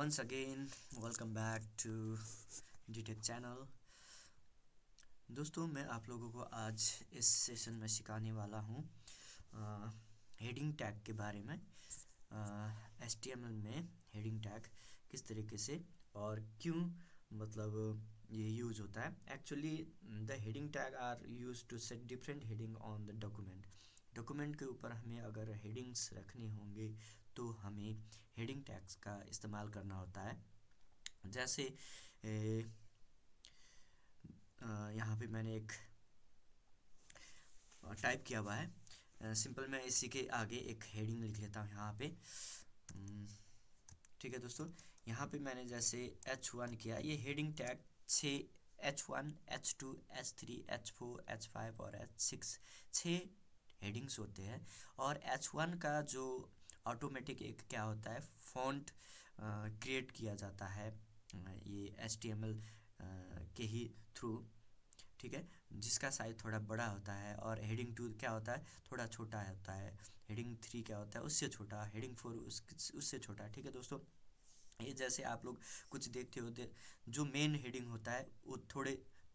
Once again, welcome back to DTech channel. दोस्तों, मैं आप लोगों को आज इस सेशन में सिखाने वाला हूँ हेडिंग टैग के बारे में। HTML में हेडिंग टैग किस तरीके से और क्यों मतलब ये यूज़ होता है। Actually the heading tag are use to set different heading on the document के ऊपर हमें अगर हेडिंग्स रखने होंगे तो हमें हेडिंग टैग्स का इस्तेमाल करना होता है। जैसे यहाँ पे मैंने एक टाइप किया हुआ है। सिंपल मैं इसी के आगे एक हेडिंग लिख लेता हूँ यहाँ पे। ठीक है दोस्तों, यहाँ पे मैंने जैसे H1 किया, ये heading tag 6 H1 H2 H3 H4 H5 और H6 6 हेडिंग्स होते हैं। और H1 का जो ऑटोमेटिक एक क्या होता है, फॉन्ट क्रिएट किया जाता है ये HTML के ही थ्रू, ठीक है, जिसका साइज थोड़ा बड़ा होता है। और हेडिंग 2 क्या होता है, थोड़ा छोटा होता है। हेडिंग 3 क्या होता है, उससे छोटा। हेडिंग 4 उससे छोटा। ठीक है दोस्तों, ये जैसे आप लोग कुछ देखते होते, जो मेन हेडिंग होता है वो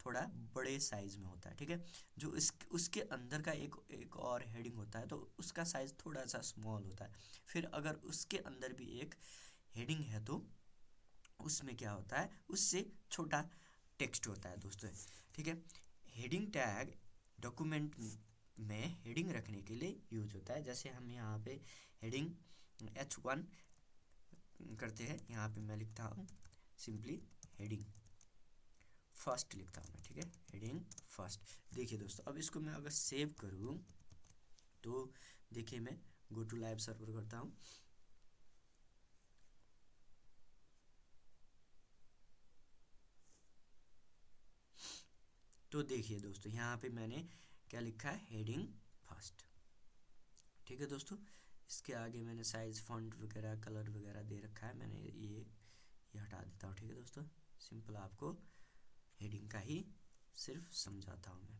थोड़ा बड़े साइज़ में होता है। ठीक है, जो उसके अंदर का एक और हेडिंग होता है तो उसका साइज़ थोड़ा सा स्मॉल होता है। फिर अगर उसके अंदर भी एक हेडिंग है तो उसमें क्या होता है, उससे छोटा टेक्स्ट होता है दोस्तों। ठीक है, हेडिंग टैग डॉक्यूमेंट में हेडिंग रखने के लिए यूज होता है। जैसे हम यहाँ पे हेडिंग H1 करते हैं, यहाँ पे मैं लिखता हूँ सिंपली हेडिंग फर्स्ट लिखता हूँ मैं। ठीक है, हेडिंग फर्स्ट। देखिए दोस्तों, अब इसको मैं अगर सेव करूँ तो देखिए मैं गो टू लाइव सर्वर करता हूँ। तो देखिए दोस्तों, यहाँ पे मैंने क्या लिखा है, हेडिंग फर्स्ट। ठीक है दोस्तों, इसके आगे मैंने साइज फॉन्ट वगैरह कलर वगैरह दे रखा है। मैंने ये हटा देता हूँ। ठीक है दोस्तों, सिंपल आपको हेडिंग का ही सिर्फ समझाता हूँ मैं।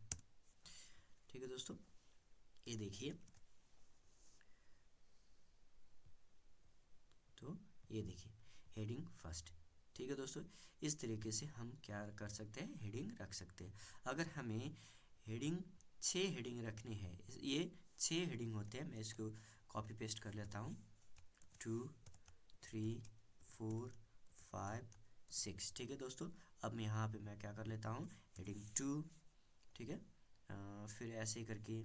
ठीक है दोस्तों, ये देखिए, तो ये देखिए हेडिंग फर्स्ट। ठीक है दोस्तों, इस तरीके से हम क्या कर सकते हैं, हेडिंग रख सकते हैं। अगर हमें हेडिंग 6 हेडिंग रखनी है, ये 6 हेडिंग होते हैं। मैं इसको कॉपी पेस्ट कर लेता हूँ। 2 3 4 5 6। ठीक है दोस्तों, अब यहाँ पे मैं क्या कर लेता हूँ, हेडिंग 2। ठीक है, फिर ऐसे करके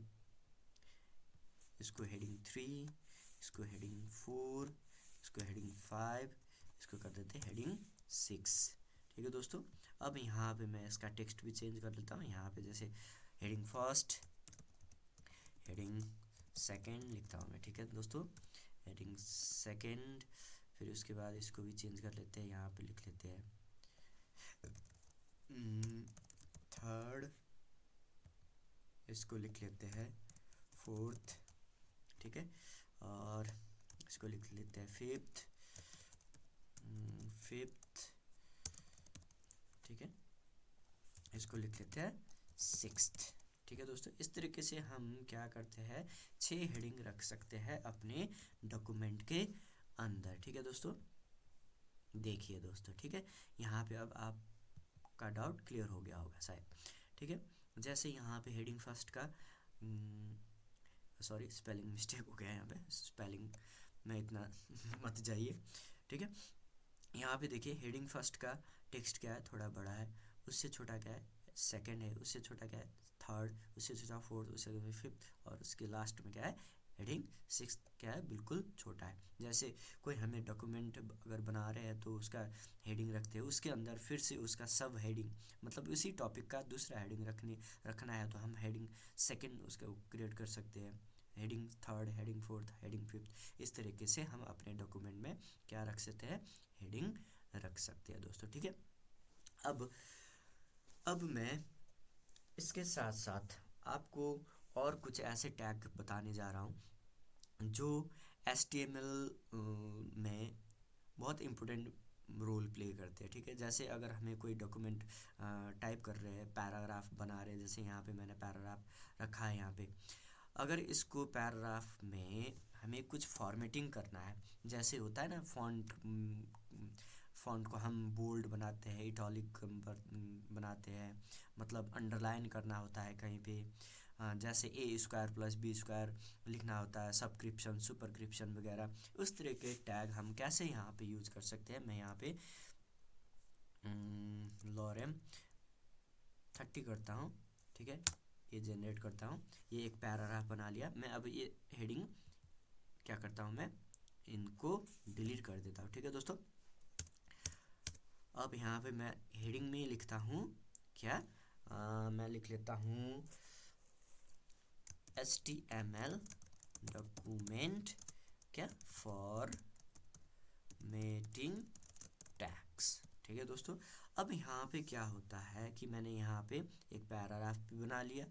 इसको हेडिंग 3, इसको हेडिंग 4, इसको हेडिंग 5, इसको कर देते हैं हेडिंग 6। ठीक है दोस्तों, अब यहाँ पे मैं इसका टेक्स्ट भी चेंज कर लेता हूँ। यहाँ पे जैसे हेडिंग फर्स्ट, हेडिंग सेकंड लिखता हूँ मैं। ठीक है दोस्तों, हेडिंग सेकंड। फिर उसके बाद इसको भी चेंज कर लेते हैं, यहाँ पे लिख लेते हैं थर्ड, इसको लिख लेते हैं फोर्थ। ठीक है, और इसको लिख लेते हैं फिफ्थ। ठीक है, इसको लिख लेते हैं सिक्स्थ। ठीक है दोस्तों, इस तरीके से हम क्या करते हैं, 6 हेडिंग रख सकते हैं अपने डॉक्यूमेंट के अंदर। ठीक है दोस्तों, देखिए दोस्तों, ठीक है, यहाँ पे अब आपका डाउट क्लियर हो गया होगा शायद। ठीक है, जैसे यहाँ पे हेडिंग फर्स्ट का सॉरी स्पेलिंग मिस्टेक हो गया है, यहाँ पे स्पेलिंग में इतना मत जाइए। ठीक है, यहाँ पे देखिए हेडिंग फर्स्ट का टेक्स्ट क्या है, थोड़ा बड़ा है। उससे छोटा क्या है, सेकंड है। उससे छोटा क्या है, थर्ड। उससे छोटा फोर्थ। उससे फिफ्थ। और उसके लास्ट में क्या है, हेडिंग सिक्स क्या है, बिल्कुल छोटा है। जैसे कोई हमें डॉक्यूमेंट अगर बना रहे हैं तो उसका हेडिंग रखते हैं, उसके अंदर फिर से उसका सब हेडिंग मतलब उसी टॉपिक का दूसरा हेडिंग रखना है तो हम हेडिंग सेकंड उसका क्रिएट कर सकते हैं। Heading third, heading fourth, heading fifth, इस तरीके से हम अपने डॉक्यूमेंट में क्या रख सकते हैं, हेडिंग रख सकते हैं दोस्तों। ठीक है, अब मैं इसके साथ साथ आपको और कुछ ऐसे टैग बताने जा रहा हूँ जो HTML में बहुत इम्पोर्टेंट रोल प्ले करते हैं। ठीक है, जैसे अगर हमें कोई डॉक्यूमेंट टाइप कर रहे हैं, पैराग्राफ बना रहे हैं, जैसे यहाँ पे मैंने पैराग्राफ रखा है यहाँ पे। अगर इसको पैराग्राफ में हमें कुछ फॉर्मेटिंग करना है, जैसे होता है ना फॉन्ट फ़ॉन्ट को हम बोल्ड बनाते हैं, इटॉलिक बनाते हैं, मतलब अंडरलाइन करना होता है कहीं पे, जैसे ए स्क्वायर प्लस बी स्क्वायर लिखना होता है, सबक्रिप्शन सुपरक्रिप्शन वगैरह, उस तरह के टैग हम कैसे यहाँ पे यूज़ कर सकते हैं। मैं यहाँ पे लॉरेम 30 करता हूँ, ठीक है, ये जनरेट करता हूँ, ये एक पैराग्राफ बना लिया मैं। अब ये हेडिंग क्या करता हूँ, मैं इनको डिलीट कर देता हूँ, ठीक है दोस्तों। अब यहाँ पे मैं हेडिंग में लिखता हूँ क्या, मैं लिख लेता हूँ HTML डॉक्यूमेंट क्या फॉर्मेटिंग टैग्स, ठीक है दोस्तों। अब यहाँ पे क्या होता है कि मैंने यहाँ पे एक पैराग्राफ भी बना लिया।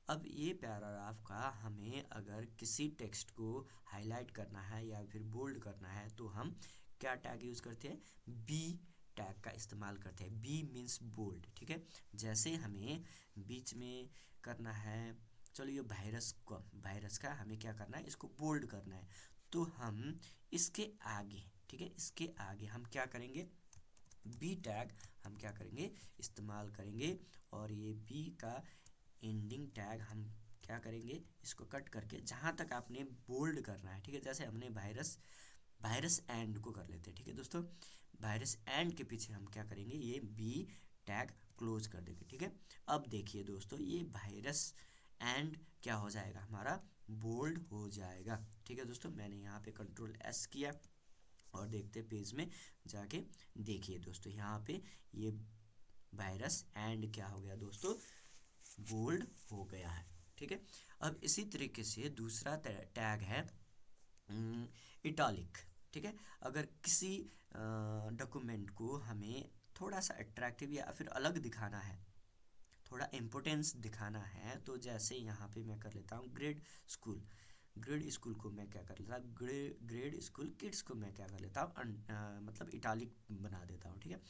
अब ये पैराग्राफ का हमें अगर किसी टेक्स्ट को हाईलाइट करना है या फिर बोल्ड करना है तो हम क्या टैग यूज़ करते हैं, बी टैग का इस्तेमाल करते हैं। बी मीन्स बोल्ड, ठीक है। जैसे हमें बीच में करना है, चलो ये वायरस का हमें क्या करना है, इसको बोल्ड करना है, तो हम इसके आगे, ठीक है, इसके आगे हम क्या करेंगे, बी टैग हम क्या करेंगे, इस्तेमाल करेंगे। और ये बी का एंडिंग टैग हम क्या करेंगे, इसको कट करके जहाँ तक आपने बोल्ड करना है, ठीक है, जैसे हमने वायरस एंड को कर लेते हैं, ठीक है दोस्तों। वायरस एंड के पीछे हम क्या करेंगे, ये बी टैग क्लोज कर देंगे, ठीक है। अब देखिए दोस्तों, ये वायरस एंड क्या हो जाएगा, हमारा बोल्ड हो जाएगा, ठीक है दोस्तों। मैंने यहाँ पे कंट्रोल S किया और देखते पेज में जाके देखिए दोस्तों, यहाँ पे ये वायरस एंड क्या हो गया दोस्तों, बोल्ड हो गया है, ठीक है। अब इसी तरीके से दूसरा टैग है इटॉलिक, ठीक है। अगर किसी डॉक्यूमेंट को हमें थोड़ा सा अट्रैक्टिव या फिर अलग दिखाना है, थोड़ा इम्पोर्टेंस दिखाना है, तो जैसे यहाँ पे मैं कर लेता हूँ ग्रेड स्कूल को मैं क्या कर लेता हूँ, ग्रेड स्कूल किड्स को मैं क्या कर लेता हूँ, मतलब इटालिक बना देता हूँ, ठीक है।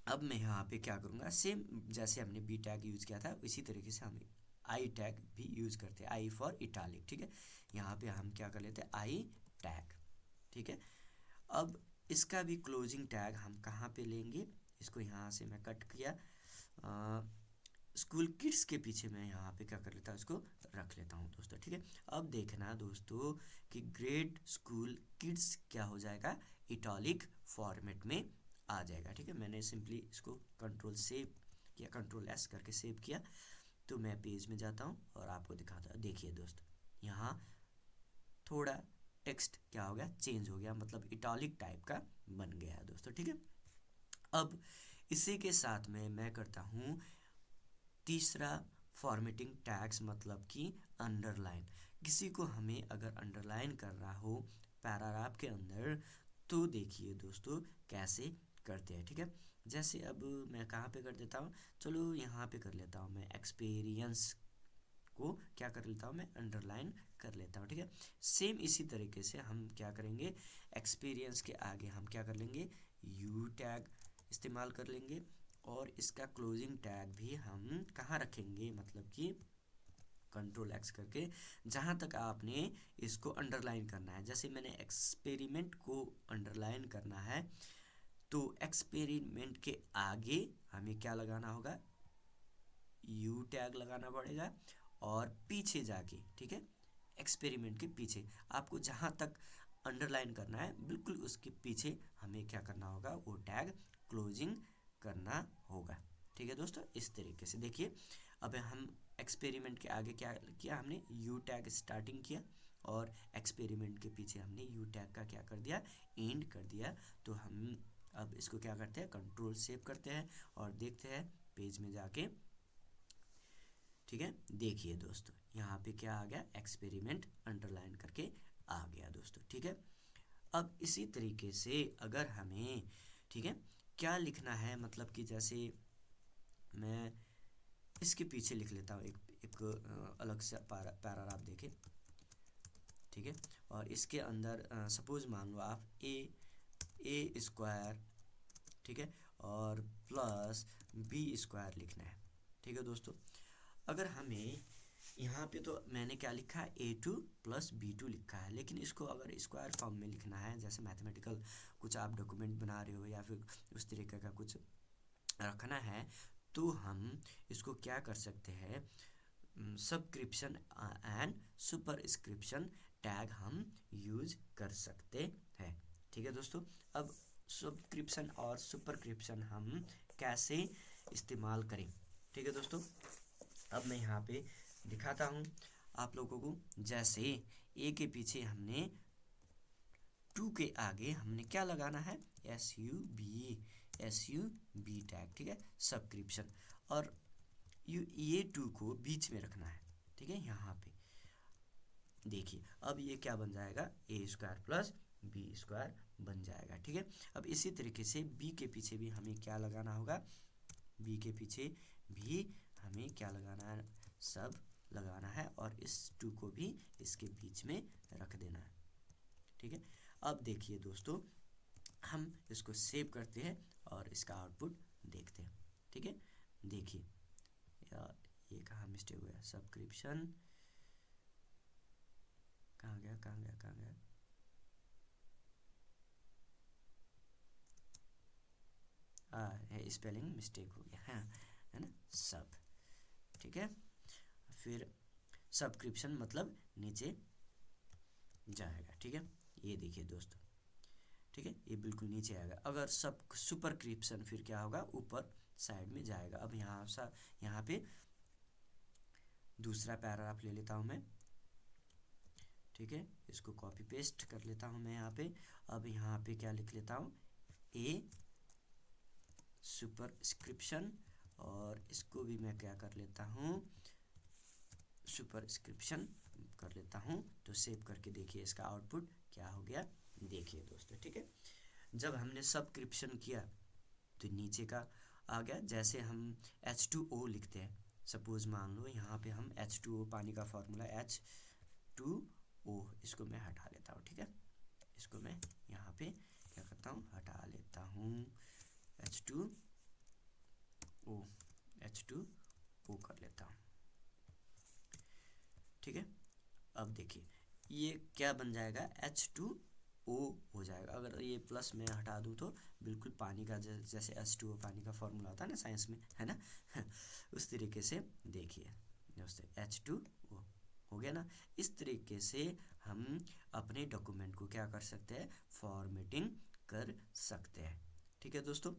अब मैं यहाँ पे क्या करूँगा, सेम जैसे हमने बी टैग यूज़ किया था इसी तरीके से हम आई टैग भी यूज़ करते हैं, आई फॉर इटालिक, ठीक है। यहाँ पे हम क्या कर लेते हैं, आई टैग, ठीक है। अब इसका भी क्लोजिंग टैग हम कहाँ पे लेंगे, इसको यहाँ से मैं कट किया, स्कूल किड्स के पीछे मैं यहाँ पे क्या कर लेता हूँ, इसको रख लेता हूँ दोस्तों, ठीक है। अब देखना दोस्तों कि ग्रेड स्कूल किड्स क्या हो जाएगा, इटॉलिक फॉर्मेट में आ जाएगा, ठीक है। मैंने सिंपली इसको कंट्रोल सेव किया, कंट्रोल S करके सेव किया, तो मैं पेज में जाता हूँ और आपको दिखाता हूँ। देखिए दोस्तों, यहाँ थोड़ा टेक्स्ट क्या हो गया, चेंज हो गया, मतलब इटॉलिक टाइप का बन गया है दोस्तों, ठीक है। अब इसी के साथ में मैं करता हूँ तीसरा फॉर्मेटिंग टैग्स, मतलब कि अंडरलाइन। किसी को हमें अगर अंडरलाइन करना हो पैराग्राफ के अंदर, तो देखिए दोस्तों कैसे करते हैं, ठीक है। जैसे अब मैं कहाँ पे कर देता हूँ, चलो यहाँ पे कर लेता हूँ, मैं एक्सपीरियंस को क्या कर लेता हूँ, मैं अंडरलाइन कर लेता हूँ, ठीक है। सेम इसी तरीके से हम क्या करेंगे, एक्सपीरियंस के आगे हम क्या कर लेंगे, यू टैग इस्तेमाल कर लेंगे, और इसका क्लोजिंग टैग भी हम कहाँ रखेंगे, मतलब कि कंट्रोल X करके जहाँ तक आपने इसको अंडरलाइन करना है। जैसे मैंने एक्सपेरिमेंट को अंडरलाइन करना है, तो एक्सपेरिमेंट के आगे हमें क्या लगाना होगा, यू टैग लगाना पड़ेगा, और पीछे जाके, ठीक है, एक्सपेरिमेंट के पीछे आपको जहाँ तक अंडरलाइन करना है बिल्कुल उसके पीछे हमें क्या करना होगा, वो टैग क्लोजिंग करना होगा, ठीक है दोस्तों। इस तरीके से देखिए, अब हम एक्सपेरिमेंट के आगे क्या किया, हमने यू टैग स्टार्टिंग किया, और एक्सपेरिमेंट के पीछे हमने यू टैग का क्या कर दिया, एंड कर दिया। तो हम अब इसको क्या करते हैं, कंट्रोल सेव करते हैं और देखते हैं पेज में जाके, ठीक है। देखिए दोस्तों, यहाँ पे क्या आ गया, एक्सपेरिमेंट अंडरलाइन करके आ गया दोस्तों, ठीक है। अब इसी तरीके से अगर हमें, ठीक है, क्या लिखना है, मतलब कि जैसे मैं इसके पीछे लिख लेता हूँ एक अलग से पैराग्राफ देखे, ठीक है। और इसके अंदर सपोज मान लो आप ए स्क्वायर, ठीक है, और प्लस बी स्क्वायर लिखना है, ठीक है दोस्तों। अगर हमें यहाँ पे तो मैंने क्या लिखा है, A2 + B2 लिखा है, लेकिन इसको अगर स्क्वायर फॉर्म में लिखना है, जैसे मैथमेटिकल कुछ आप डॉक्यूमेंट बना रहे हो या फिर उस तरीके का कुछ रखना है, तो हम इसको क्या कर सकते हैं, सबस्क्रिप्शन एंड सुपरस्क्रिप्शन टैग हम यूज कर सकते हैं। ठीक है दोस्तों, अब सब्सक्रिप्शन और सुपरस्क्रिप्शन हम कैसे इस्तेमाल करें। ठीक है दोस्तों, अब मैं यहाँ पे दिखाता हूँ आप लोगों को। जैसे ए के पीछे हमने 2 के आगे हमने क्या लगाना है, SUB टैग। ठीक है, सब्सक्रिप्शन, और ये 2 को बीच में रखना है। ठीक है, यहाँ पे देखिए अब ये क्या बन जाएगा, A² + B² बन जाएगा। ठीक है, अब इसी तरीके से बी के पीछे भी हमें क्या लगाना होगा, बी के पीछे भी हमें क्या लगाना है, सब लगाना है, और इस 2 को भी इसके बीच में रख देना है। ठीक है, अब देखिए दोस्तों, हम इसको सेव करते हैं और इसका आउटपुट देखते हैं। ठीक है, देखिए ये कहाँ मिस्टेक हुआ, सब्सक्रिप्शन कहाँ गया, स्पेलिंग मिस्टेक हो गया है ना, सब। ठीक है, फिर सब्सक्रिप्शन मतलब नीचे जाएगा। ठीक है, ये देखिए दोस्तों, ठीक है, ये बिल्कुल नीचे आएगा। अगर सब सुपरस्क्रिप्शन फिर क्या होगा, ऊपर साइड में जाएगा। अब यहाँ पे दूसरा पैराग्राफ ले लेता हूँ मैं। ठीक है, इसको कॉपी पेस्ट कर लेता हूँ मैं यहाँ पे। अब यहाँ पे क्या लिख लेता हूँ, ए सुपरस्क्रिप्शन, और इसको भी मैं क्या कर लेता हूँ, सुपरस्क्रिप्शन कर लेता हूँ। तो सेव करके देखिए इसका आउटपुट क्या हो गया, देखिए दोस्तों। ठीक है, जब हमने सब्सक्रिप्शन किया तो नीचे का आ गया। जैसे हम H2O लिखते हैं, सपोज मान लो यहाँ पे हम H2O, पानी का फॉर्मूला H2O, इसको मैं हटा लेता हूँ। ठीक है, इसको मैं यहाँ पे क्या करता हूँ, हटा लेता हूँ, H2O कर लेता हूँ। ठीक है, अब देखिए ये क्या बन जाएगा, H2O हो जाएगा। अगर ये प्लस में हटा दूँ तो बिल्कुल पानी का जैसे H2O पानी का फॉर्मूला होता है ना साइंस में, है ना उस तरीके से देखिए दोस्तों, H2O हो गया ना। इस तरीके से हम अपने डॉक्यूमेंट को क्या कर सकते हैं, फॉर्मेटिंग कर सकते हैं। ठीक है दोस्तों,